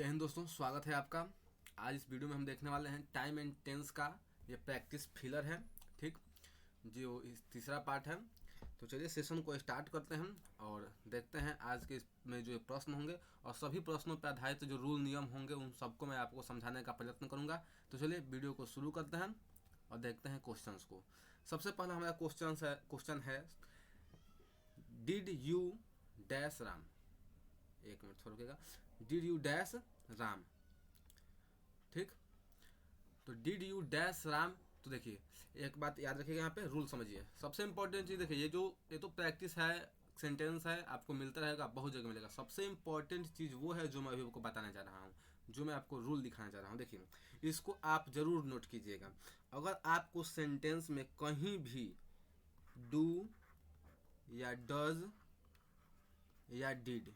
जय हिंद दोस्तों, स्वागत है आपका। आज इस वीडियो में हम देखने वाले हैं टाइम एंड टेंस का ये प्रैक्टिस फिलर है। ठीक, जो इस तीसरा पार्ट है। तो चलिए सेशन को स्टार्ट करते हैं और देखते हैं आज के इसमें जो प्रश्न होंगे और सभी प्रश्नों पर आधारित जो रूल नियम होंगे उन सबको मैं आपको समझाने का प्रयत्न करूंगा। तो चलिए वीडियो को शुरू करते हैं और देखते हैं क्वेश्चंस को। सबसे पहला हमारा क्वेश्चन है डिड यू डैश राम। एक मिनट थोड़ा रुकेगा। Did you dash Ram. ठीक, तो डिड यू डैश राम। तो देखिए एक बात याद रखिएगा, यहाँ पे रूल समझिए। सबसे इंपॉर्टेंट चीज़ देखिए, ये तो प्रैक्टिस है, सेंटेंस है, आपको मिलता रहेगा, बहुत जगह मिलेगा। सबसे इंपॉर्टेंट चीज़ वो है जो मैं अभी आपको बताने जा रहा हूँ, जो मैं आपको रूल दिखाना चाह रहा हूँ। देखिए इसको आप जरूर नोट कीजिएगा। अगर आपको सेंटेंस में कहीं भी डू या डज या डिड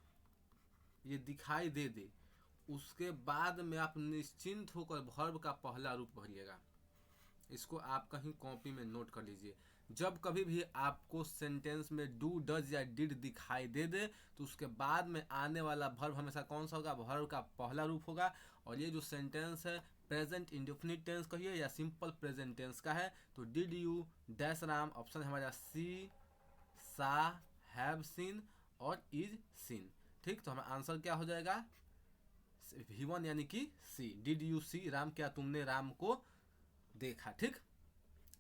ये दिखाई दे उसके बाद में आप निश्चिंत होकर वर्ब का पहला रूप भरिएगा। इसको आप कहीं कॉपी में नोट कर लीजिए। जब कभी भी आपको सेंटेंस में डू डज या डिड दिखाई दे तो उसके बाद में आने वाला वर्ब हमेशा कौन सा होगा? वर्ब का पहला रूप होगा। और ये जो सेंटेंस है प्रेजेंट इंडेफिनिट टेंस कहिए या सिंपल प्रेजेंट टेंस का है। तो did you dash Ram option है हमारा सी, सा, हैव सीन और इज सीन। ठीक, तो हमारा आंसर क्या हो जाएगा? V1 यानी कि सी। डिड यू सी राम, क्या तुमने राम को देखा। ठीक,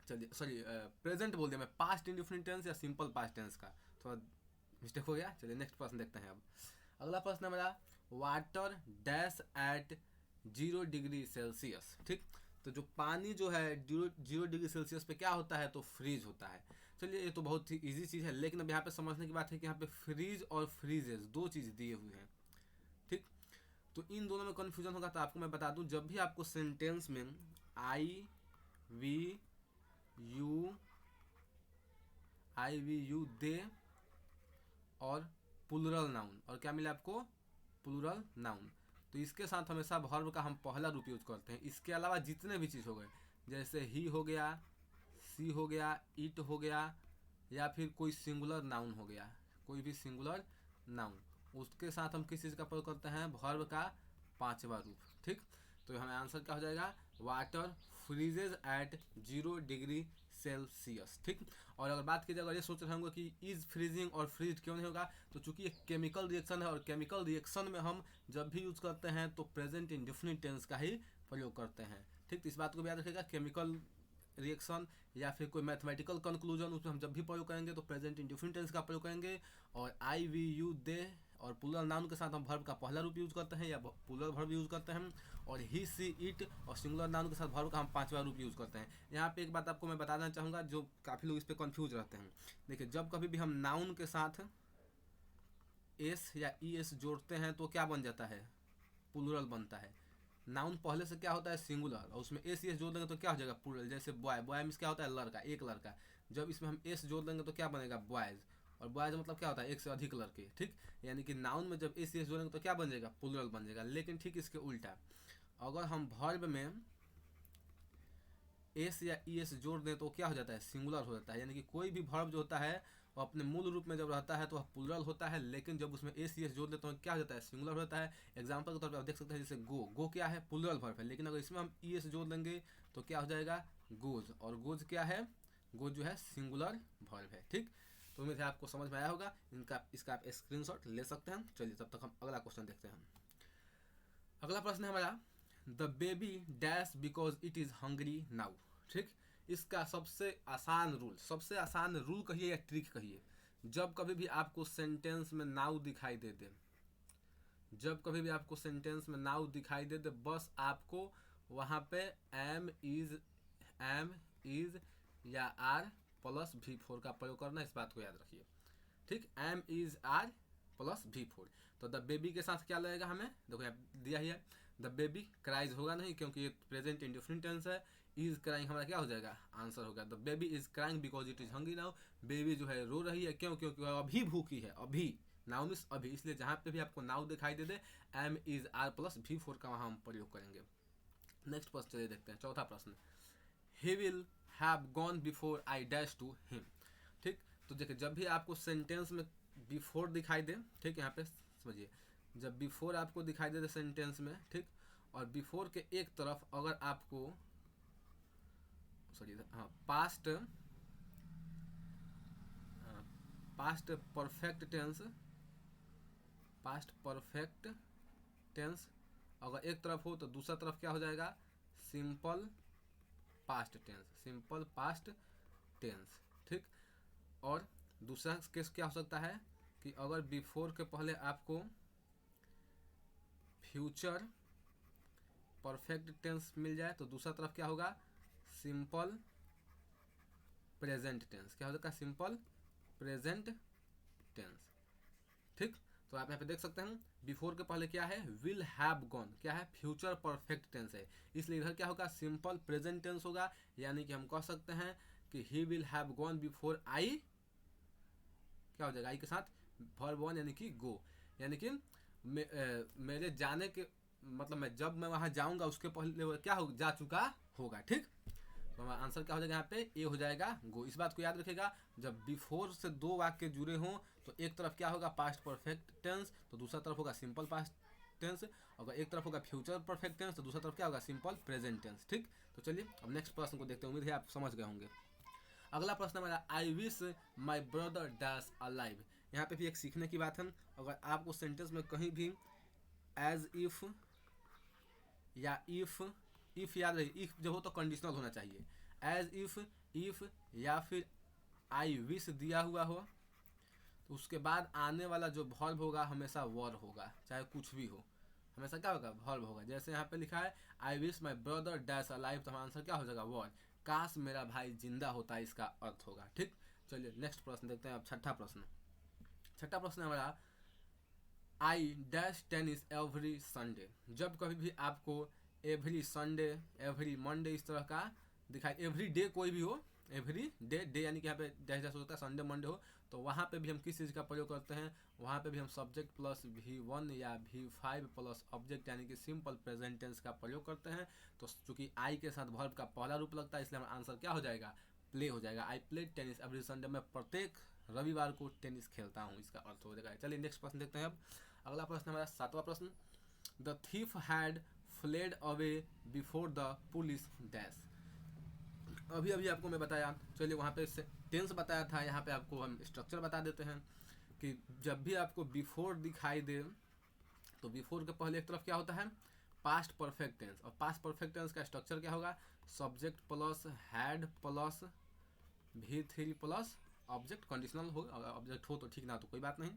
चलिए सॉरी प्रेजेंट बोल दिया मैं, पास्ट इंडेफिनिट टेंस या सिंपल पास्ट टेंस का थोड़ा मिस्टेक हो गया। चलिए नेक्स्ट प्रश्न देखते हैं। अब अगला प्रश्न है मेरा water dash at 0 degree Celsius. ठीक, तो जो पानी जो है 0 डिग्री सेल्सियस पे क्या होता है? तो फ्रीज होता है। चलिए ये तो बहुत ही इजी चीज़ है, लेकिन अब यहाँ पे समझने की बात है कि यहाँ पे फ्रीज और फ्रीजेस दो चीज़ दिए हुए हैं। ठीक, तो इन दोनों में कन्फ्यूजन होगा। तो आपको मैं बता दूं, जब भी आपको सेंटेंस में आई वी यू दे और प्लूरल नाउन, और क्या मिला आपको? प्लूरल नाउन, तो इसके साथ हमेशा वर्ब का हम पहला रूप यूज करते हैं। इसके अलावा जितने भी चीज़ हो गए, जैसे ही हो गया, सी हो गया, इट हो गया, या फिर कोई सिंगुलर नाउन हो गया, कोई भी सिंगुलर नाउन, उसके साथ हम किस चीज़ का प्रयोग करते हैं? वर्ब का पांचवा रूप। ठीक, तो हमें आंसर क्या हो जाएगा? Water freezes at 0 degree Celsius. ठीक, और अगर बात की जाए, अगर ये सोच रहे होंगे कि इज फ्रीजिंग और फ्रीज क्यों नहीं होगा, तो चूंकि ये केमिकल रिएक्शन है और केमिकल रिएक्शन में हम जब भी यूज करते हैं तो प्रेजेंट इंडेफिनिट टेंस का ही प्रयोग करते हैं। ठीक, तो इस बात को भी याद रखिएगा। केमिकल रिएक्शन या फिर कोई मैथमेटिकल कंक्लूजन, उसमें हम जब भी प्रयोग करेंगे तो प्रेजेंट इंडेफिनिट टेंस का प्रयोग करेंगे। और आई वी यू दे और प्लूरल नाउन के साथ हम वर्ब का पहला रूप यूज करते हैं या प्लूरल वर्ब यूज करते हैं। और ही, सी, इट और सिंगुलर नाउन के साथ वर्ब का हम पांचवा रूप यूज करते हैं। यहाँ पे एक बात आपको मैं बताना चाहूँगा, जो काफ़ी लोग इस पर कन्फ्यूज रहते हैं। देखिए जब कभी भी हम नाउन के साथ एस या ई एस जोड़ते हैं तो क्या बन जाता है? प्लूरल बनता है। नाउन पहले से क्या होता है? सिंगुलर, और उसमें एस एस जोड़ देंगे तो क्या हो जाएगा? प्लूरल। जैसे बॉय, बॉय मीन्स क्या होता है? लड़का, एक लड़का। जब इसमें हम एस जोड़ देंगे तो क्या बनेगा? बॉयज। और बॉयज मतलब क्या होता है? एक से अधिक लड़के। ठीक, यानी कि नाउन में जब एस एस जोड़ेंगे तो क्या बन जाएगा? प्लूरल बन जाएगा। लेकिन ठीक इसके उल्टा, अगर हम वर्ब में एस या ई एस जोड़ दें तो क्या हो जाता है? सिंगुलर हो जाता है। यानी कि कोई भी वर्ब जो होता है वो अपने मूल रूप में जब रहता है तो वह प्लूरल होता है, लेकिन जब उसमें एस ई एस जोड़ देते हैं तो क्या हो जाता है? सिंगुलर होता है। एग्जाम्पल के तौर पर आप देख सकते हैं, जैसे गो, गो क्या है? प्लूरल वर्ब है, लेकिन अगर इसमें हम ई एस जोड़ देंगे तो क्या हो जाएगा? गोज। और गोज क्या है? गोज जो है सिंगुलर वर्ब है। ठीक, तो उम्मीद है आपको समझ में आया होगा। इसका आप स्क्रीनशॉट ले सकते हैं। चलिए तब तक हम अगला क्वेश्चन देखते हैं। अगला प्रश्न है हमारा the baby dash because it is hungry now. ठीक, इसका सबसे आसान रूल कहिए या ट्रिक कहिए, जब कभी भी आपको सेंटेंस में नाउ दिखाई दे, जब कभी भी आपको सेंटेंस में नाउ दिखाई दे, बस आपको वहां पे एम इज या आर प्लस V4 का प्रयोग करना, इस बात को याद रखिए। ठीक, M is R plus V4। तो द बेबी के साथ क्या लगेगा हमें? देखो यहाँ दिया ही है, द बेबी क्राइज होगा नहीं क्योंकि ये प्रेजेंट इंडेफिनिट टेंस है। इज क्राइंग हमारा क्या हो जाएगा? आंसर होगा the baby is crying because it is hungry now. Baby जो है रो रही है, क्यों? क्योंकि वह अभी भूखी है। अभी, नाउ मीन्स अभी, इसलिए जहां पे भी आपको नाउ दिखाई दे M is R plus V4 का वहां हम प्रयोग करेंगे। नेक्स्ट प्रश्न चलिए देखते हैं, चौथा प्रश्न। He will have gone before I dash to him. ठीक, तो देखिए जब भी आपको सेंटेंस में बिफोर दिखाई दे, ठीक, यहाँ पे समझिए जब बिफोर आपको दिखाई दे सेंटेंस में, ठीक, और बिफोर के एक तरफ अगर आपको सॉरी हाँ past past perfect tense, past perfect tense अगर एक तरफ हो तो दूसरा तरफ क्या हो जाएगा, simple past tense, simple past tense, ठीक। और दूसरा केस क्या हो सकता है कि अगर बिफोर के पहले आपको फ्यूचर परफेक्ट टेंस मिल जाए तो दूसरा तरफ क्या होगा, सिंपल प्रेजेंट टेंस, क्या होगा, सिंपल प्रेजेंट टेंस, ठीक। तो आप यहाँ पे देख सकते हैं बिफोर के पहले क्या है, विल हैव गॉन, क्या है, फ्यूचर परफेक्ट टेंस है, इसलिए इधर क्या होगा, सिंपल प्रेजेंट टेंस होगा। यानी कि हम कह सकते हैं कि ही विल हैव गॉन बिफोर आई, क्या हो जाएगा, आई के साथ वर्ब वन यानी कि गो, यानी कि मेरे जाने के मतलब जब मैं वहां जाऊंगा उसके पहले वो क्या हो जा चुका होगा, ठीक। तो हमारा आंसर क्या हो जाएगा यहाँ पे, ए हो जाएगा गो। इस बात को याद रखेगा, जब बिफोर से दो वाक्य जुड़े हों तो एक तरफ क्या होगा, पास्ट परफेक्ट टेंस, तो दूसरा तरफ होगा सिंपल पास्ट टेंस। अगर एक तरफ होगा फ्यूचर परफेक्ट टेंस तो दूसरा तरफ क्या होगा, सिंपल प्रेजेंट टेंस, ठीक। तो चलिए अब नेक्स्ट प्रश्न को देखते हैं, उम्मीद है आप समझ गए होंगे। अगला प्रश्न हमारा, I wish my brother dash alive. यहाँ पे भी एक सीखने की बात है, अगर आपको सेंटेंस में कहीं भी एज इफ या इफ याद रही, इफ जो हो तो कंडीशनल होना चाहिए, एज इफ या फिर आई विश दिया हुआ हो तो उसके बाद आने वाला जो वर्ब होगा हमेशा वर होगा, चाहे कुछ भी हो, हमेशा क्या होगा, वर्ब होगा। जैसे यहाँ पे लिखा है I wish my brother dash alive, तो हमारा आंसर क्या हो जाएगा, वर, काश मेरा भाई जिंदा होता, इसका अर्थ होगा, ठीक। चलिए नेक्स्ट प्रश्न देखते हैं अब, छठा प्रश्न। छठा प्रश्न हमारा, I dash tennis every Sunday. जब कभी भी आपको एवरी संडे, एवरी मंडे इस तरह का दिखाई, एवरी डे कोई भी हो, एवरी डे, डे यानी कि यहाँ पे डैश डैश होता है, संडे मंडे हो, तो वहाँ पे भी हम किस चीज़ का प्रयोग करते हैं, वहाँ पे भी हम सब्जेक्ट प्लस V1 या V5 प्लस ऑब्जेक्ट यानी कि सिंपल प्रेजेंट टेंस का प्रयोग करते हैं। तो चूंकि आई के साथ वर्ब का पहला रूप लगता है इसलिए हमारा आंसर क्या हो जाएगा, प्ले हो जाएगा। I play tennis every Sunday, मैं प्रत्येक रविवार को टेनिस खेलता हूँ, इसका अर्थ हो जाएगा। चलिए नेक्स्ट प्रश्न देखते हैं अब। अगला प्रश्न हमारा सातवां प्रश्न, the thief had fled away before the police dash. अभी अभी आपको मैं बताया, चलिए वहाँ पे टेंस बताया था, यहाँ पे आपको हम स्ट्रक्चर बता देते हैं कि जब भी आपको बिफोर दिखाई दे तो बिफोर के पहले एक तरफ क्या होता है, पास्ट परफेक्ट टेंस, और पास्ट परफेक्ट टेंस का स्ट्रक्चर क्या होगा, subject plus had plus V3 plus object, conditional हो, ऑब्जेक्ट हो तो ठीक, ना तो कोई बात नहीं।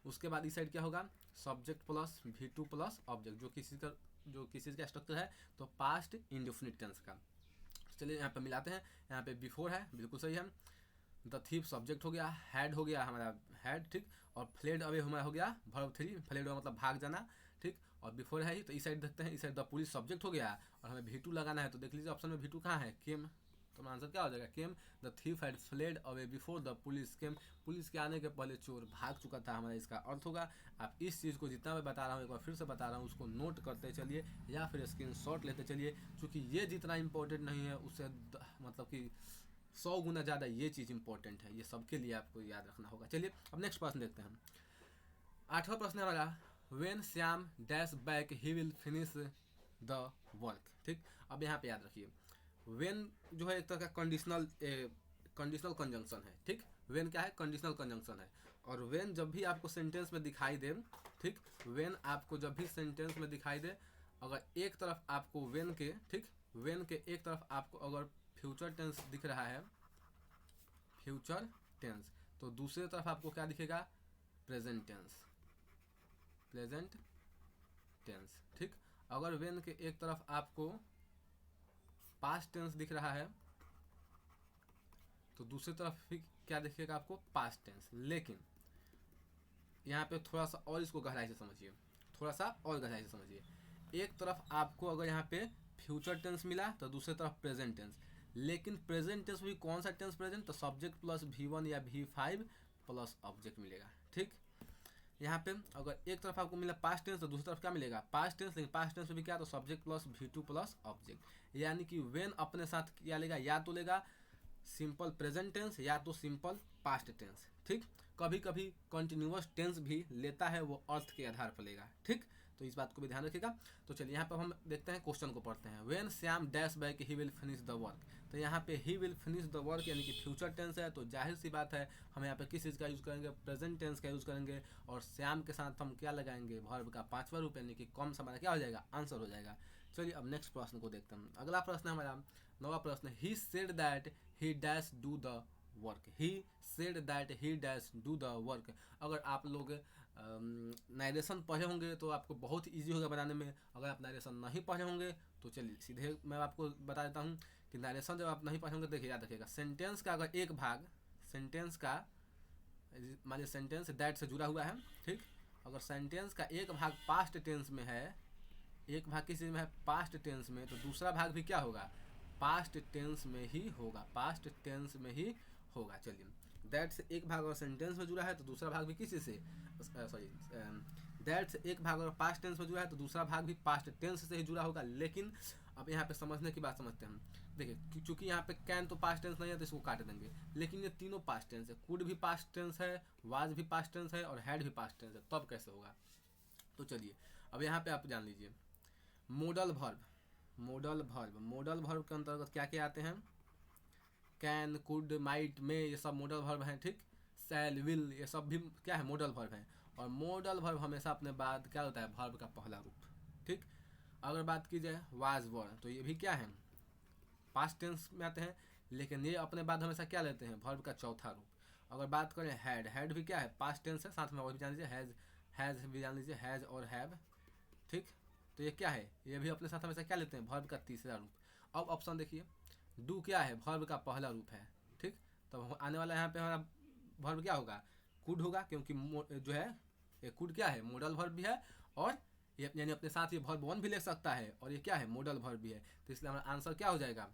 उसके बाद इस साइड क्या होगा, subject plus V2 plus object, जो किसी का स्ट्रक्चर है तो पास्ट इंडेफिनिट टेंस का। चलिए यहाँ पे मिलाते हैं, यहाँ पे बिफोर है, बिल्कुल सही है, द थीफ सब्जेक्ट हो गया, हैड हो गया हमारा हैड, ठीक, और फ्लेड अवे हमारा हो गया वर्ब 3, फ्लेड अवे मतलब भाग जाना, ठीक, और बिफोर है ही, तो इस साइड देखते हैं, इस साइड द पुलिस सब्जेक्ट हो गया और हमें V2 लगाना है, तो देख लीजिए ऑप्शन में V2 कहाँ है, केम, तो आंसर क्या हो जाएगा, came. The thief had fled away before the police came, police के आने के पहले चोर भाग चुका था, हमारा इसका अर्थ होगा। आप इस चीज़ को जितना मैं बता रहा हूँ एक बार फिर से बता रहा हूँ, उसको नोट करते चलिए या फिर स्क्रीनशॉट लेते चलिए, क्योंकि ये जितना इंपॉर्टेंट नहीं है उससे मतलब कि 100 गुना ज़्यादा ये चीज़ इंपॉर्टेंट है, ये सबके लिए आपको याद रखना होगा। चलिए अब नेक्स्ट प्रश्न देखते हैं। आठवां प्रश्न है हमारा, when Shyam dash back he will finish the work, ठीक। अब यहाँ पे याद रखिए, व्हेन जो है एक तरह का कंडीशनल कंजंक्शन है, ठीक। व्हेन क्या है, कंडीशनल कंजंक्शन है, और व्हेन जब भी आपको सेंटेंस में दिखाई दे, ठीक, व्हेन आपको जब भी सेंटेंस में दिखाई दे, अगर एक तरफ आपको व्हेन के, ठीक, व्हेन के एक तरफ आपको अगर फ्यूचर टेंस दिख रहा है, फ्यूचर टेंस, तो दूसरी तरफ आपको क्या दिखेगा, प्रेजेंट टेंस, प्रेजेंट टेंस, ठीक। अगर व्हेन के एक तरफ आपको पास्ट टेंस दिख रहा है तो दूसरी तरफ भी क्या दिखेगा आपको, पास्ट टेंस। लेकिन यहाँ पे थोड़ा सा और इसको गहराई से समझिए, थोड़ा सा और गहराई से समझिए, एक तरफ आपको अगर यहाँ पे फ्यूचर टेंस मिला तो दूसरी तरफ प्रेजेंट टेंस, लेकिन प्रेजेंट टेंस भी कौन सा टेंस प्रेजेंट, तो सब्जेक्ट प्लस V1 या V5 प्लस ऑब्जेक्ट मिलेगा, ठीक। यहाँ पे अगर एक तरफ आपको मिला पास्ट टेंस तो दूसरी तरफ क्या मिलेगा, पास्ट टेंस, लेकिन पास्ट टेंस में भी क्या, तो subject plus V2 plus object, यानी कि व्हेन अपने साथ क्या लेगा, या तो लेगा सिंपल प्रेजेंट टेंस या तो सिंपल पास्ट टेंस। ठीक, कभी कभी कंटिन्यूअस टेंस भी लेता है, वो अर्थ के आधार पर लेगा। ठीक, तो इस बात को भी ध्यान रखिएगा। तो चलिए यहाँ पर हम देखते हैं, क्वेश्चन को पढ़ते हैं। When Shyam dash back he will finish the work. तो यहाँ पे he will finish the work यानी कि फ्यूचर टेंस है, तो जाहिर सी बात है हम यहाँ पे किस चीज़ का यूज़ करेंगे, प्रेजेंट टेंस का यूज़ करेंगे। और श्याम के साथ हम क्या लगाएंगे, वर्ब का पांचवा रूप यानी कि कम से हमारा क्या हो जाएगा, आंसर हो जाएगा। चलिए अब नेक्स्ट प्रश्न को देखते हैं। अगला प्रश्न है हमारा 9वां प्रश्न, he said that he dash do the work. He said that he dash do the work. अगर आप लोग नारेशन पढ़े होंगे तो आपको बहुत ईजी होगा बनाने में। अगर आप नारेशन नहीं पढ़े होंगे तो चलिए सीधे मैं आपको बता देता हूँ कि नारेशन जब आप नहीं पढ़े होंगे, देखिए याद रखिएगा, सेंटेंस का अगर एक भाग, सेंटेंस का मानिए सेंटेंस दैट से जुड़ा हुआ है। ठीक, अगर सेंटेंस का एक भाग पास्ट टेंस में है, एक भाग किस चीज़ में है, पास्ट टेंस में, तो दूसरा भाग भी क्या होगा, पास्ट टेंस में ही होगा, पास्ट टेंस में ही होगा। चलिए दैट से एक भाग अगर सेंटेंस में जुड़ा है तो दूसरा भाग भी किसी से, सॉरी, दैट से एक भाग अगर पास्ट टेंस में जुड़ा है तो दूसरा भाग भी पास्ट टेंस से ही जुड़ा होगा। लेकिन अब यहाँ पे समझने की बात समझते हैं हम। देखिए चूंकि यहाँ पे कैन तो पास्ट टेंस नहीं है तो इसको काट देंगे, लेकिन ये तीनों पास्ट टेंस है, कुड भी पास्ट टेंस है, वाज भी पास्ट टेंस है और हैड भी पास्ट टेंस है, तब कैसे होगा। तो चलिए अब यहाँ पे आप जान लीजिए, model verb, model verb, model verb के अंतर्गत क्या क्या आते हैं, कैन, कुड, माइट, मे, ये सब मॉडल वर्ब हैं। ठीक, शैल, विल, ये सब भी क्या है, मॉडल वर्ब हैं। और मॉडल वर्ब हमेशा अपने बाद क्या होता है, वर्ब का पहला रूप। ठीक, अगर बात की जाए वाज वर, तो ये भी क्या है, पास्ट टेंस में आते हैं, लेकिन ये अपने बाद हमेशा क्या लेते हैं, वर्ब का चौथा रूप। अगर बात करें हैड, हैड भी क्या है, पास्ट टेंस है, साथ में और भी जान लीजिए हैज, हैज भी जान लीजिए, हैज और हैव। ठीक, तो ये क्या है, ये भी अपने साथ हमेशा क्या लेते हैं, वर्ब का तीसरा रूप। अब ऑप्शन देखिए, डू क्या है, वर्ब का पहला रूप है। ठीक, तो आने वाला यहाँ पे हमारा वर्ब क्या होगा, कुड होगा, क्योंकि जो है ये कुड क्या है, मॉडल वर्ब भी है, और ये यानी अपने साथ ये वर्ब वन भी ले सकता है, और ये क्या है, मॉडल वर्ब भी है। तो इसलिए हमारा आंसर क्या हो जाएगा,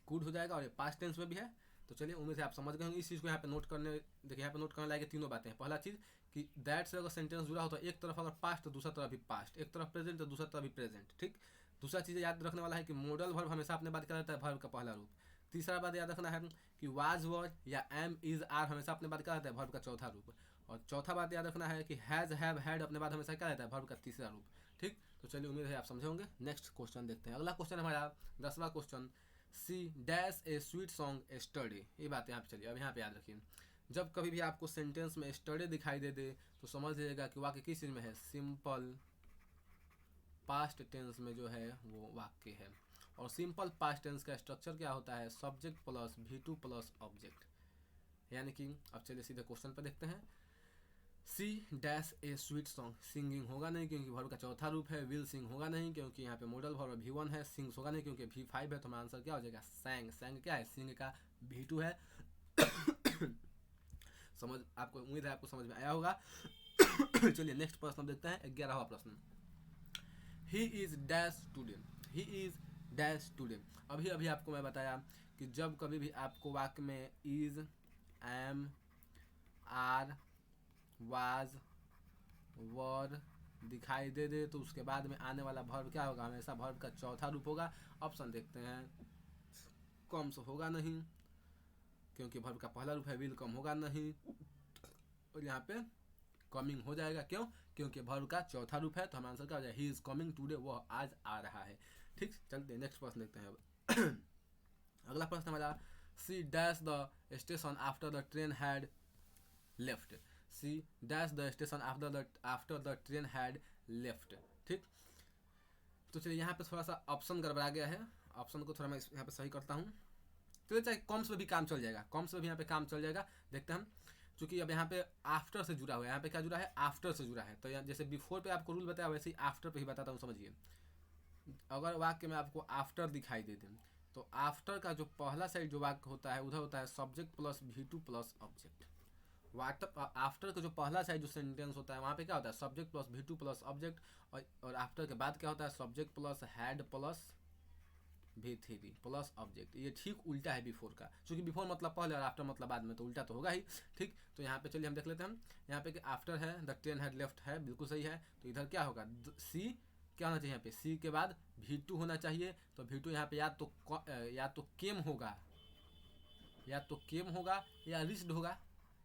कुड हो जाएगा, और ये पास्ट टेंस में भी है। तो चलिए उम्मीद है आप समझ गए होंगे इस चीज़ को। यहाँ पे नोट करने, देखिए यहाँ पे नोट करने लायक तीनों बातें हैं। पहला चीज़ कि दैट से अगर सेंटेंस जुड़ा हो तो एक तरफ अगर पास्ट तो दूसरा तरफ भी पास्ट, एक तरफ प्रेजेंट तो दूसरा तरफ भी प्रेजेंट। ठीक, दूसरा चीज़ याद रखने वाला है कि मॉडल वर्ब हमेशा अपने बात क्या रहता है, वर्ब का पहला रूप। तीसरा बात याद रखना है कि वाज वर या एम इज आर हमेशा अपने बात क्या रहता है, वर्ब का चौथा रूप। और चौथा बात याद रखना है कि हैज, हैव, हैड अपने बात हमेशा क्या रहता है, वर्ब का तीसरा रूप। ठीक, तो चलिए उम्मीद है आप समझे होंगे। नेक्स्ट क्वेश्चन देखते हैं। अगला क्वेश्चन हमारा 10वां question, C dash a sweet song study. ये बात यहाँ पे चलिए अब यहाँ पे याद रखिए, जब कभी भी आपको सेंटेंस में स्टडी दिखाई दे तो समझ लीजिएगा कि वाक्य किस चीज़ में है, सिंपल पास्ट टेंस में जो है वो वाक्य है। और सिंपल पास्ट टेंस का स्ट्रक्चर क्या होता है, subject plus V2 plus object. यानी कि अब चलिए सीधे क्वेश्चन पर देखते हैं। She dash a sweet song, singing होगा नहीं क्योंकि वर्ब का चौथा रूप है। विल सिंग होगा नहीं क्योंकि यहाँ पे मॉडल वर्ब V1 है। सिंग्स होगा नहीं क्योंकि V5 है। तो हमारा आंसर क्या हो जाएगा, सैंग। सैंग क्या है, सिंग का V2 है। समझ, आपको उम्मीद है आपको समझ में आया होगा। चलिए नेक्स्ट प्रश्न देखते हैं, 11वां प्रश्न, he is dash student. He is dash student. अभी अभी आपको मैं बताया कि जब कभी भी आपको वाक्य में इज, एम, आर, वाज, वर दिखाई दे तो उसके बाद में आने वाला वर्ब क्या होगा, हमेशा वर्ब का चौथा रूप होगा। ऑप्शन देखते हैं, कम्स होगा नहीं क्योंकि वर्ब का पहला रूप है। विल कम होगा नहीं, और यहाँ पे कमिंग हो जाएगा। क्यों, क्योंकि वर्ब का चौथा रूप है। तो हमारा आंसर क्या हो जाएगा, ही इज कमिंग टुडे, वह आज आ रहा है। ठीक, चलते हैं नेक्स्ट प्रश्न देखते हैं अब। अगला प्रश्न हमारा, she dash the station after the train had left. She dash the station after the train had left. ठीक, तो चलिए यहाँ पे थोड़ा सा ऑप्शन गड़बड़ा गया है, ऑप्शन को थोड़ा मैं यहाँ पे सही करता हूँ। तो चाहे कॉम्स में भी काम चल जाएगा, कॉम्स में भी यहाँ पे काम चल जाएगा। देखते हैं हम, चूंकि अब यहाँ पे आफ्टर से जुड़ा हुआ है, यहाँ पे क्या जुड़ा है, आफ्टर से जुड़ा है। तो जैसे बिफोर पे आपको रूल बताया वैसे ही आफ्टर पे ही बताता हूँ, समझिए। अगर वाक्य में आपको आफ्टर दिखाई दे दें तो आफ्टर का जो पहला साइड जो वाक्य होता है उधर होता है subject plus V2 plus object. After का जो पहला साइड जो सेंटेंस होता है वहाँ पे क्या होता है, subject plus V2 plus object. और आफ्टर के बाद क्या होता है, subject plus had plus V3 plus object. ये ठीक उल्टा है बिफोर का, क्योंकि बिफोर मतलब पहले और आफ्टर मतलब बाद में, तो उल्टा तो होगा ही। ठीक, तो यहाँ पे चलिए हम देख लेते हैं। यहाँ पे कि आफ्टर है, द ट्रेन हैड लेफ्ट है, बिल्कुल सही है। तो इधर क्या होगा, सी क्या होना चाहिए, यहाँ पे सी के बाद V2 होना चाहिए। तो V2 यहाँ पे या तो केम होगा या तो केम होगा या रिच्ड होगा।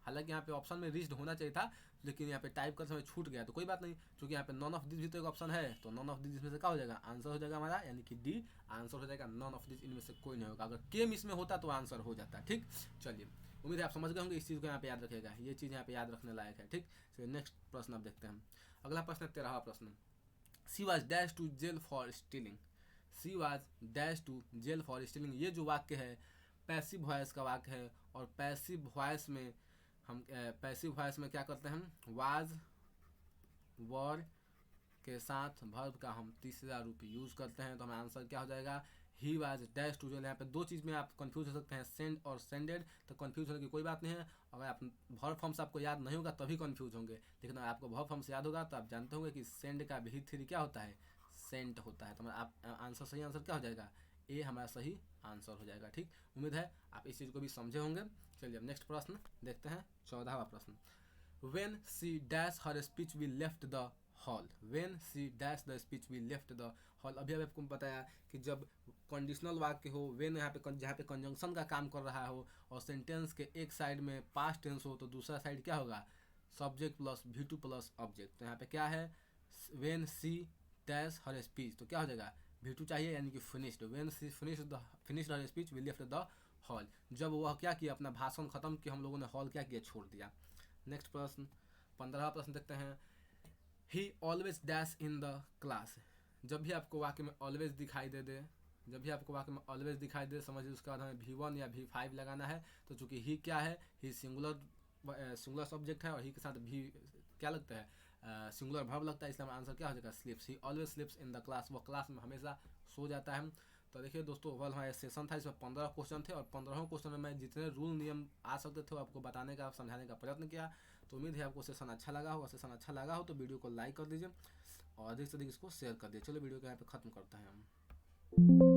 हालांकि यहाँ पे ऑप्शन में रिच्ड होना चाहिए था, लेकिन यहाँ पे टाइप करते समय छूट गया, तो कोई बात नहीं, क्योंकि यहाँ पे नॉन ऑफ दिस भी तो एक ऑप्शन है, तो नॉन ऑफ दिस इसमें से क्या हो जाएगा, आंसर हो जाएगा हमारा, यानी कि डी आंसर हो जाएगा। नॉन ऑफ दिस इनमें से कोई नहीं होगा। अगर केम इसमें होता तो आंसर हो जाता। ठीक, चलिए उम्मीद है आप समझ गए होंगे, इस चीज़ को यहाँ पे याद रखिएगा, ये चीज़ यहाँ पे याद रखने लायक है। ठीक, चलिए नेक्स्ट प्रश्न अब देखते हैं। अगला प्रश्न 13वां प्रश्न, she was dash to jail for stealing. She was dash to jail for stealing, ये जो वाक्य है पैसिव वॉइस का वाक्य है, और पैसिव वॉइस में हम पैसिव वॉइस में क्या करते हैं, हम वाज वर के साथ वर्ब का हम तीसरा रूप यूज़ करते हैं। तो हमारा आंसर क्या हो जाएगा, he was dash to jail. यहाँ पे दो चीज़ में आप कंफ्यूज हो सकते हैं, सेंड और सेंडेड, तो कंफ्यूज होने की कोई बात नहीं है। अगर आप वर्ब फॉर्म से आपको याद नहीं होगा तभी कंफ्यूज होंगे, लेकिन अगर आपको वर्ब फॉर्म से याद होगा तो आप जानते होंगे कि सेंड का भी थ्री क्या होता है, सेंट होता है। तो हमारा आप आंसर सही आंसर क्या हो जाएगा, ए हमारा सही आंसर हो जाएगा। ठीक, उम्मीद है आप इस चीज़ को भी समझे होंगे। चलिए अब नेक्स्ट प्रश्न देखते हैं, 14वां प्रश्न, when she dash her speech we left the hall। when she dash the speech we left the hall। अभी आपको बताया कि जब कंडीशनल वाक्य हो, when यहाँ पे जहाँ पे कंजंक्शन का काम कर रहा हो और सेंटेंस के एक साइड में पास्ट टेंस हो, तो दूसरा साइड क्या होगा, subject plus V2 plus object. तो यहाँ पे क्या है, when she dash her speech, तो क्या हो जाएगा, V2 चाहिए, यानी कि finished. when she finished her speech we left the hall। जब वह क्या किया, अपना भाषण खत्म किया, हम लोगों ने हॉल क्या किया, छोड़ दिया। नेक्स्ट प्रश्न 15वां प्रश्न देखते हैं, ही always dash in the class. जब भी आपको वाक्य में ऑलवेज दिखाई दे, जब भी आपको वाक्य में ऑलवेज दिखाई दे, समझिए उसके बाद हमें V1 या V5 लगाना है। तो चूंकि ही क्या है, ही सिंगुलर सब्जेक्ट है, और ही के साथ भी क्या लगता है, सिंगुलर वर्ब लगता है, इसलिए हमारा आंसर क्या हो जाएगा, slips. He always slips in the class, वो क्लास में हमेशा सो जाता है। तो देखिए दोस्तों, ओवरऑल हमारा सेशन था, इसमें 15 क्वेश्चन थे, और 15 क्वेश्चन में मैं जितने रूल नियम आ सकते थे आपको बताने का, समझाने का प्रयत्न किया। तो उम्मीद है आपको सेशन अच्छा लगा होगा। सेशन अच्छा लगा हो तो वीडियो को लाइक कर दीजिए और अधिक से अधिक इसको शेयर कर दीजिए। चलो वीडियो को यहाँ पे खत्म करते हैं हम।